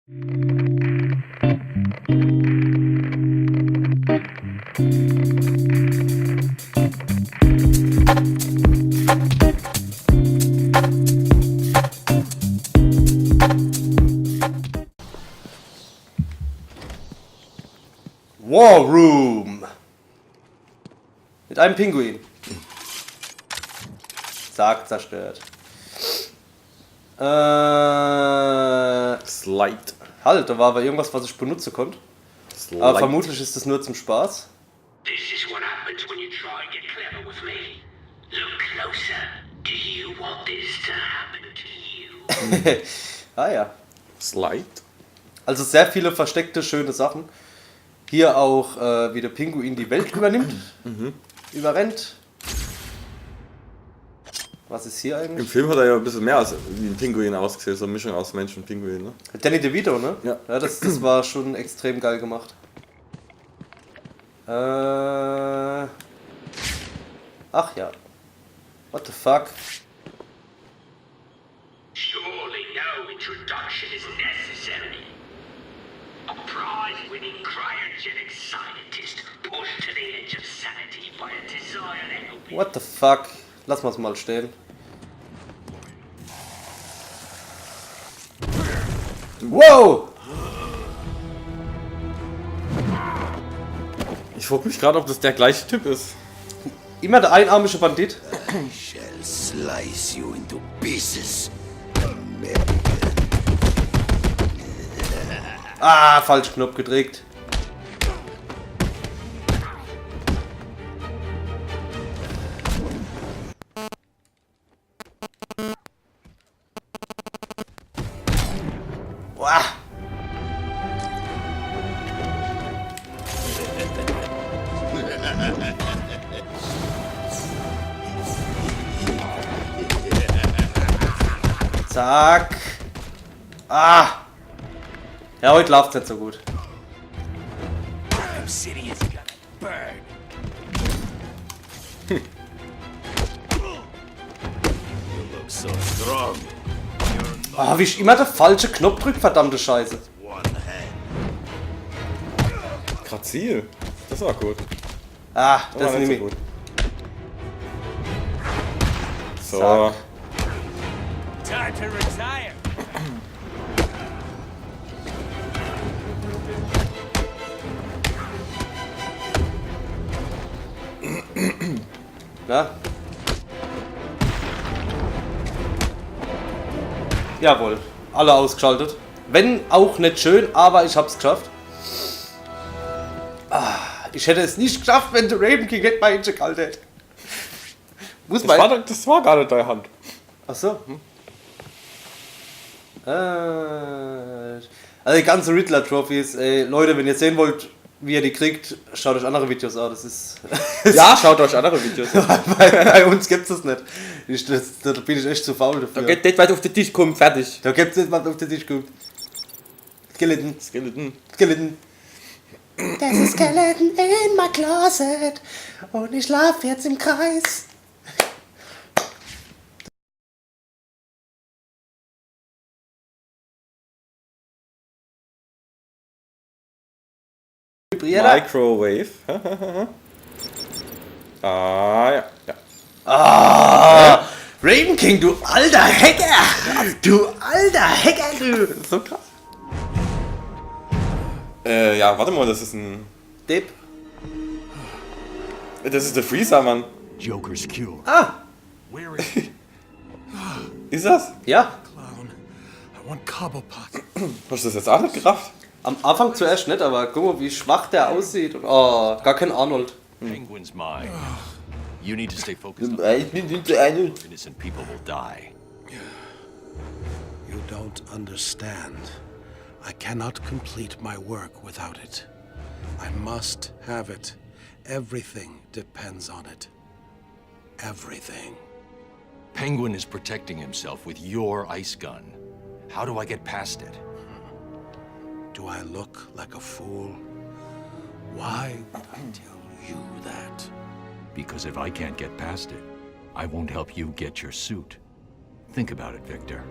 War Room. Mit einem Pinguin. Zack, zerstört. Slide. Halt, da war aber irgendwas, was ich benutzen konnte. Slide. Aber vermutlich ist das nur zum Spaß. This is what happens when you try and get clever with me. Look closer. Do you want this to happen to you? Ah ja. Slide. Also sehr viele versteckte, schöne Sachen. Hier auch, wie der Pinguin die Welt übernimmt. Überrennt. Was ist hier Im eigentlich? Film hat er ja ein bisschen mehr als wie ein Pinguin ausgesehen, so eine Mischung aus Mensch und Pinguin, ne? Danny DeVito, ne? Ja. Das war schon extrem geil gemacht. Ach ja. What the fuck? Surely no introduction is necessary. A prize-winning cryogenic scientist pushed to the edge of sanity by a desire to help you. What the fuck? Lass mal's mal stehen. Wow! Ich frage mich gerade, ob das der gleiche Typ ist. Immer der einarmische Bandit. I shall slice you into pieces. Ah, falsch Knopf gedrückt. Uah. Zack. Ah. Ja, heute läuft's nicht so gut. Obsidian's gonna burn. You look so strong. Ah, wie ich immer der falsche Knopf drück, verdammte Scheiße. One hand. Grazil. Das war gut. Ah, das war ist nicht nämlich. so gut. So. Zack. Time to retire. Na? Jawohl, alle ausgeschaltet. Wenn auch nicht schön, aber ich hab's geschafft. Ah, ich hätte es nicht geschafft, wenn der Raven King nicht mal hingehalten hätte. Muss man. Das war gar nicht deine Hand. Achso. Also die ganzen Riddler-Trophies, Leute, wenn ihr sehen wollt, wie ihr die kriegt, schaut euch andere Videos an. Das ist. Ja, schaut euch andere Videos an. bei uns gibt's das nicht. Da bin ich echt zu faul dafür. Da geht nicht weit auf den Tisch, komm, fertig. Da gibt's nicht was auf den Tisch kommt. Skeleton. Skeleton. Skeleton. Das ist Skeleton in my closet. Und ich schlaf jetzt im Kreis. Microwave. Ah, ja. Ja. Ah, Raven King, du alter Hacker! Du alter Hacker, du! So krass. Ja, warte mal, das ist ein. Depp. Das ist der Freezer, Mann. Joker's cure. Ah, Where is it? Ist das? ja. Clown. I want Cobblepot. Hast du das jetzt auch nicht gerafft? Am Anfang zuerst nicht, aber guck mal, wie schwach der aussieht. Oh, gar kein Arnold. Penguin's mine. You need to stay focused. Innocent people will die. You don't understand. I cannot complete my work without it. I must have it. Everything depends on it. Everything. Penguin is protecting himself with your ice gun. How do I get past it? Do I look like a fool? Why would I tell you that? Because if I can't get past it, I won't help you get your suit. Think about it, Victor.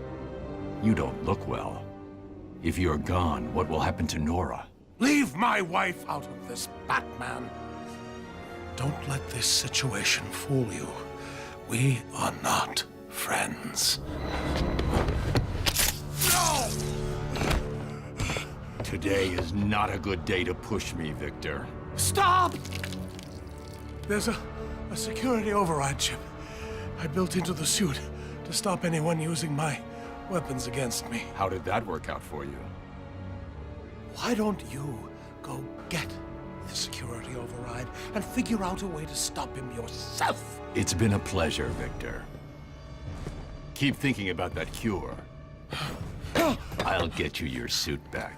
You don't look well. If you're gone, what will happen to Nora? Leave my wife out of this, Batman. Don't let this situation fool you. We are not friends. No! Today is not a good day to push me, Victor. Stop! There's a security override chip I built into the suit to stop anyone using my weapons against me. How did that work out for you? Why don't you go get the security override and figure out a way to stop him yourself? It's been a pleasure, Victor. Keep thinking about that cure. I'll get you your suit back.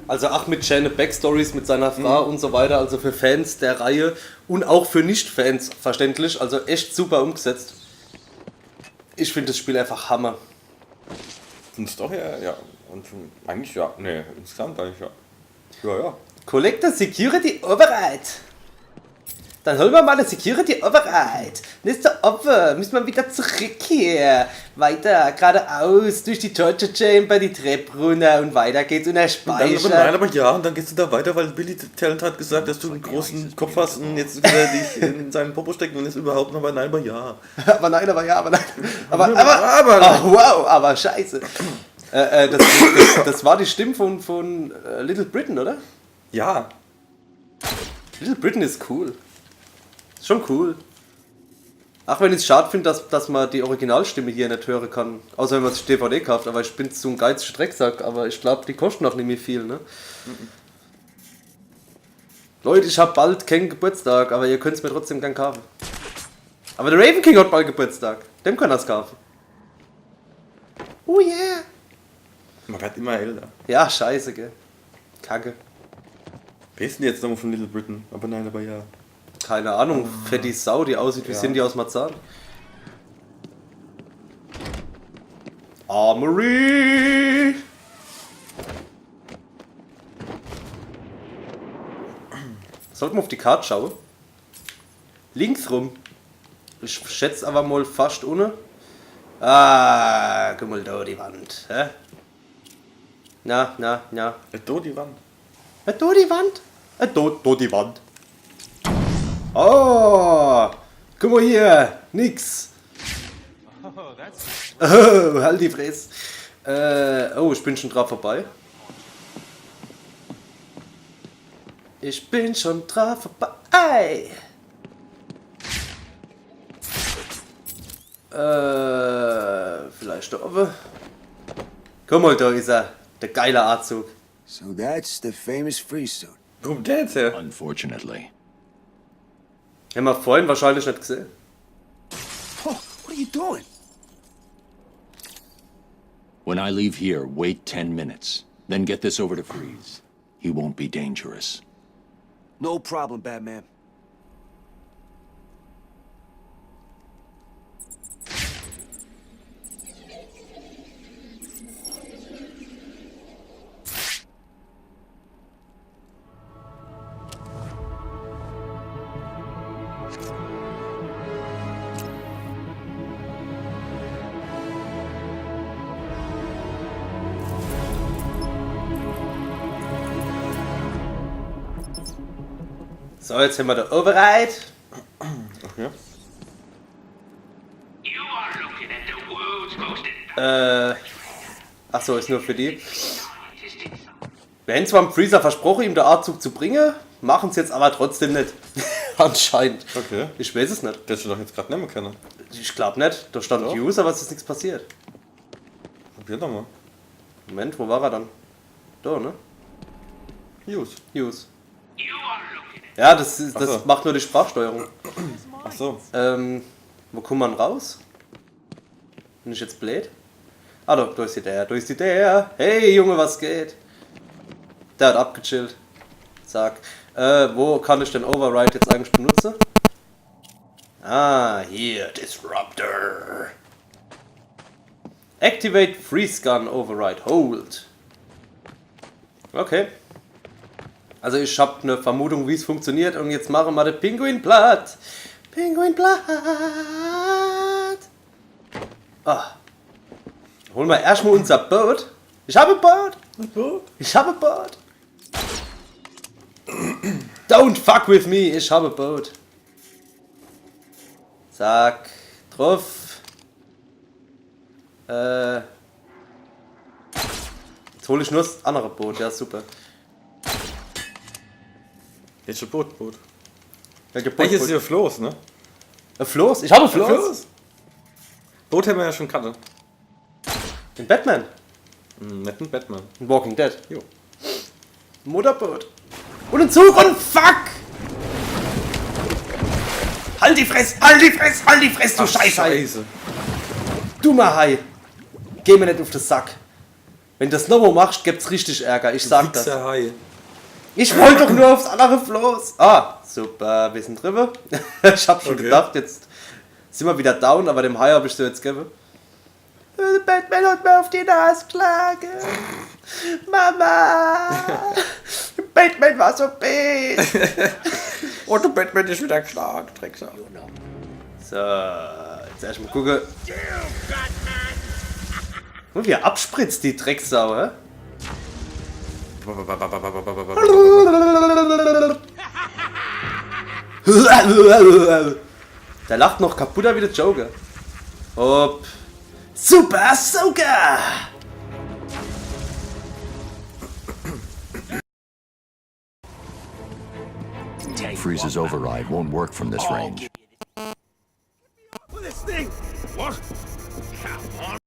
Also auch mit schönen Backstories mit seiner Frau und so weiter, also für Fans der Reihe und auch für Nicht-Fans verständlich, also echt super umgesetzt. Ich finde das Spiel einfach Hammer. Und Story, ja. Und eigentlich ja. Nee, insgesamt eigentlich ja. Ja. Collector Security Override. Dann holen wir mal eine Security Override. Nächster Opfer, müssen wir wieder zurück hier. Weiter, geradeaus, durch die Torture Chamber, die Treppe runter und weiter geht's in der Speicher. Nein, aber ja, und dann gehst du da weiter, weil Billy Talent hat gesagt, dass du einen großen Kopf hast und jetzt will er dich in seinen Popo stecken und ist überhaupt noch, aber nein, aber ja. aber nein, aber ja, aber nein. Aber oh, wow, aber scheiße. Das war die Stimme von Little Britain, oder? Ja. Little Britain ist cool. Ist schon cool. Ach, wenn ich es schade finde, dass man die Originalstimme hier nicht hören kann. Außer wenn man sich DVD kauft, aber ich bin so ein geiziger Drecksack, aber ich glaube, die kosten auch nicht mehr viel, ne? Leute, ich habe bald keinen Geburtstag, aber ihr könnt es mir trotzdem gern kaufen. Aber der Raven King hat bald Geburtstag. Dem kann das kaufen. Oh yeah. Man wird immer älter. Ja, scheiße, gell. Kacke. Wer ist denn jetzt nochmal von Little Britain? Aber nein, aber ja. Keine Ahnung, fette Sau, die aussieht wie Cindy aus Marzahn. Armory! Sollten wir auf die Karte schauen? Links rum. Ich schätze aber mal fast ohne. Ah, guck mal da die Wand. Hä? Na. Da die Wand. Da die Wand? Da die Wand. Oh, guck mal hier, nix. Oh, halt die Fresse. Oh, ich bin schon drauf vorbei. Ich bin schon drauf vorbei. Vielleicht da oben. Guck mal, da ist er. Der geile Anzug. So that's the famous freeze suit. Wo kommt der jetzt her? Unfortunately. Haben wir vorhin wahrscheinlich nicht gesehen. Oh, what are you doing? When I leave here, wait 10 minutes. Then get this over to Freeze. He won't be dangerous. No problem, Batman. So, jetzt haben wir der Override. Okay. You are looking at the world's most Achso, ist nur für die. scientist in Wir haben zwar dem Freezer versprochen, ihm den Anzug zu bringen, machen es jetzt aber trotzdem nicht. Anscheinend. Okay. Ich weiß es nicht. Der hättest du doch jetzt gerade nehmen können. Ich glaube nicht. Da stand Doch. Use, aber es ist nichts passiert. Probier doch mal. Moment, wo war er dann? Da, ne? Use. Use. You are looking at Ja, das Ach so. macht nur die Sprachsteuerung. Ach so. Wo kommt man raus? Bin ich jetzt blöd? Ah, da ist die der. Hey, Junge, was geht? Der hat abgechillt. Zack. Wo kann ich den Override jetzt eigentlich benutzen? Ah, hier, Disruptor. Activate Freeze Gun Override. Hold. Okay. Also ich habe eine Vermutung, wie es funktioniert und jetzt machen wir den Pinguin platt. Pinguin platt. Ah. Holen wir erstmal unser Boot. Ich habe ein Boot. Ich habe ein Boot. Don't fuck with me. Ich habe ein Boot. Zack. Drauf. Jetzt hole ich nur das andere Boot. Ja, super. Jetzt schon Boot. Welche Boot? Eigentlich ist hier Floß, ne? Ein Floß? Ich habe ein Floß. Boot haben wir ja schon Karte. In Batman. Netten Batman. In Walking Dead. Jo. Motorboot. Und ein Zug und fuck! Halt die Fresse, halt die Fresse, halt die Fresse, du Scheiße! Dummer Hai! Geh mir nicht auf den Sack. Wenn du das nochmal machst, gibt's richtig Ärger, ich sag das. Hai. Ich wollte doch nur aufs andere Floß. Ah, super, wir sind drüber. Ich hab schon gedacht, jetzt sind wir wieder down, aber dem Hai hab ich so jetzt gegeben. Batman hat mir auf die Nase geschlagen. Mama! Batman war so bad. Und der Batman ist wieder geschlagen, Drecksau. So, jetzt erstmal gucken. Und wie er abspritzt, die Drecksau, hä? Der lacht noch kaputter wie der Joker. Hopp. Super Soaker! Freeze's override won't work from this range.